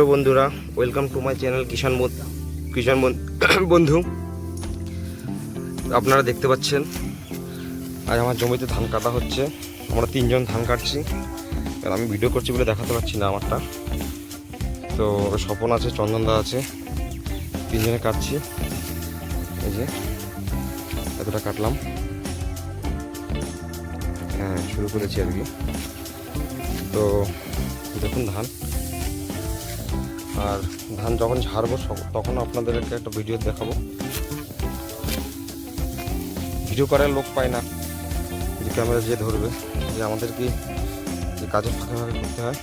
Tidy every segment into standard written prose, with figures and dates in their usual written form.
Hello বন্ধুরা, welcome to my channel কিষাণ বন্ধু। আপনারা দেখতে পাচ্ছেন আজ আমার জমিতে ধান কাটা হচ্ছে। আমরা তিনজন ধান কাটছি। আর আমি ভিডিও করছি বলে দেখাতে পারছি না আমারটা। তো স্বপন আছে, চন্দনদা আছে, তিনজনে কাটছি। এই যে এতটা কাটলাম, হ্যাঁ শুরু করেছি আর কি। তো দেখুন ধান, আর ধান যখন ঝাড়বো তখন আপনাদেরকে একটা ভিডিও দেখাবো। ভিডিও করার লোক পায় না, যে ক্যামেরা যে ধরবে, যে আমাদের কি যে কাজের ফাঁকে ফাঁকে করতে হয়।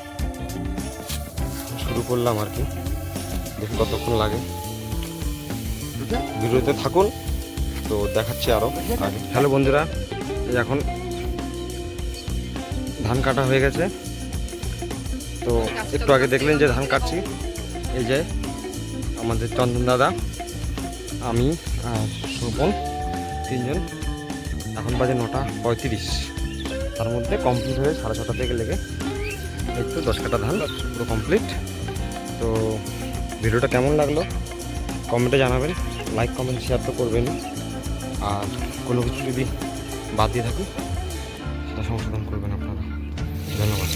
শুরু করলাম আর কি, দেখি কতক্ষণ লাগে। ভিডিওতে থাকুন, তো দেখাচ্ছি আরও আগে। হ্যালো বন্ধুরা, এই এখন ধান কাটা হয়ে গেছে। তো একটু আগে দেখলেন যে ধান কাটছি। এই যে আমাদের চন্দন দাদা, আমি আর স্বপন, তিনজন। এখন বাজে 9:35। তার মধ্যে কমপ্লিট হয়ে 6:30 থেকে লেগে এই তো 10 কাটা ধান পুরো কমপ্লিট। তো ভিডিওটা কেমন লাগলো কমেন্টে জানাবেন, লাইক কমেন্ট শেয়ার তো করবেন। আর কোনো কিছু যদি বাদ দিয়ে থাকি সেটা সংশোধন করবেন আপনারা। ধন্যবাদ।